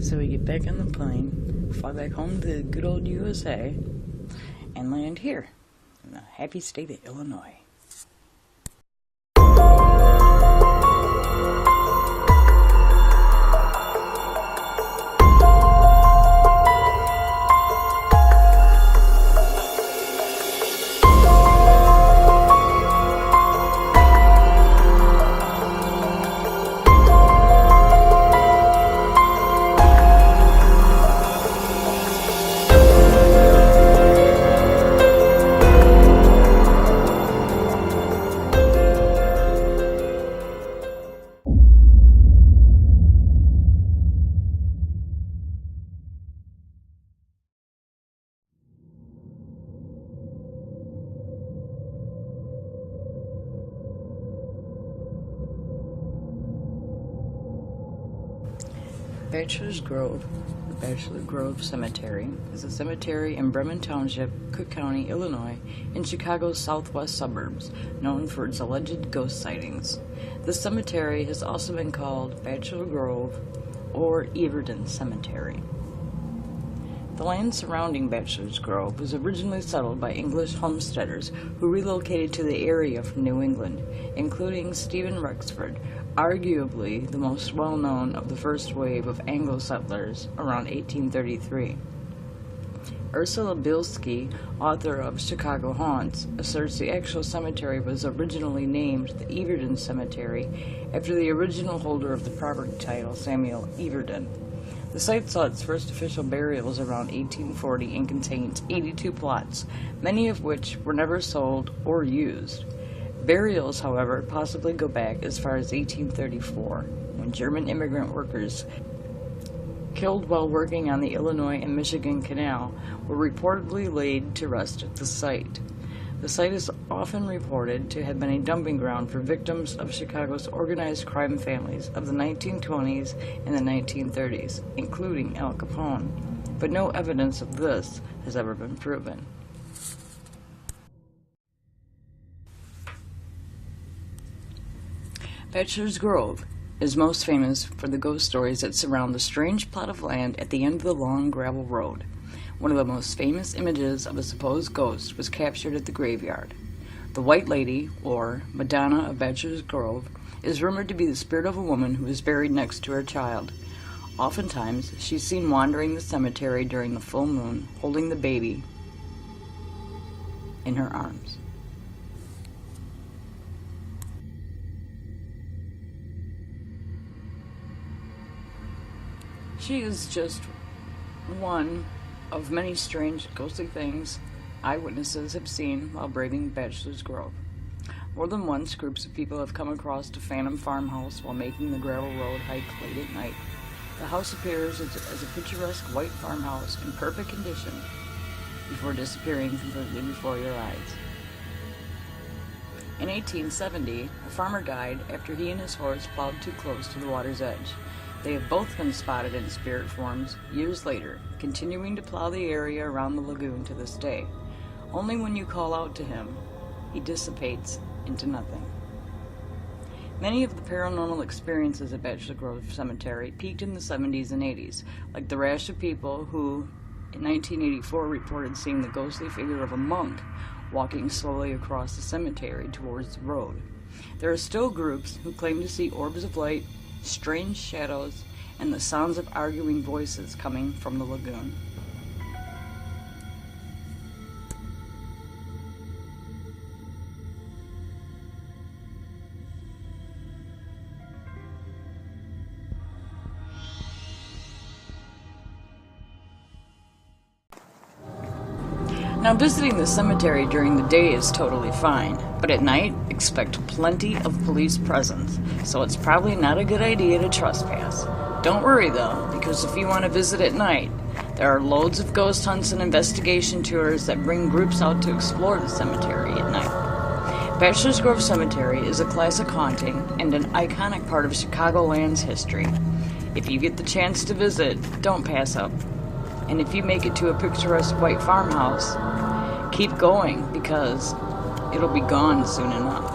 So we get back on the plane, fly back home to the good old USA, and land here in the happy state of Illinois. Bachelor's Grove, the Bachelor Grove Cemetery, is a cemetery in Bremen Township, Cook County, Illinois, in Chicago's southwest suburbs, known for its alleged ghost sightings. The cemetery has also been called Bachelor Grove or Everton Cemetery. The land surrounding Bachelor's Grove was originally settled by English homesteaders who relocated to the area from New England, including Stephen Rexford, arguably the most well-known of the first wave of Anglo settlers around 1833. Ursula Bielski, author of Chicago Haunts, asserts the actual cemetery was originally named the Everton Cemetery after the original holder of the property title, Samuel Everton. The site saw its first official burials around 1840 and contains 82 plots, many of which were never sold or used. Burials, however, possibly go back as far as 1834, when German immigrant workers killed while working on the Illinois and Michigan Canal were reportedly laid to rest at the site. The site is often reported to have been a dumping ground for victims of Chicago's organized crime families of the 1920s and the 1930s, including Al Capone, but no evidence of this has ever been proven. Bachelor's Grove is most famous for the ghost stories that surround the strange plot of land at the end of the long gravel road. One of the most famous images of a supposed ghost was captured at the graveyard. The White Lady, or Madonna of Bachelor's Grove, is rumored to be the spirit of a woman who is buried next to her child. Oftentimes, she's seen wandering the cemetery during the full moon, holding the baby in her arms. She is just one of many strange ghostly things eyewitnesses have seen while braving Bachelor's Grove. More than once, groups of people have come across a phantom farmhouse while making the gravel road hike late at night. The house appears as a picturesque white farmhouse in perfect condition before disappearing completely before your eyes. In 1870, a farmer died after he and his horse plowed too close to the water's edge. They have both been spotted in spirit forms years later, continuing to plow the area around the lagoon to this day. Only when you call out to him, he dissipates into nothing. Many of the paranormal experiences at Bachelor Grove Cemetery peaked in the 70s and 80s, like the rash of people who, in 1984, reported seeing the ghostly figure of a monk walking slowly across the cemetery towards the road. There are still groups who claim to see orbs of light, strange shadows, and the sounds of arguing voices coming from the lagoon. Now, visiting the cemetery during the day is totally fine, but at night, expect plenty of police presence, so it's probably not a good idea to trespass. Don't worry though, because if you want to visit at night, there are loads of ghost hunts and investigation tours that bring groups out to explore the cemetery at night. Bachelor's Grove Cemetery is a classic haunting and an iconic part of Chicagoland's history. If you get the chance to visit, don't pass up. And if you make it to a picturesque white farmhouse, keep going because it'll be gone soon enough.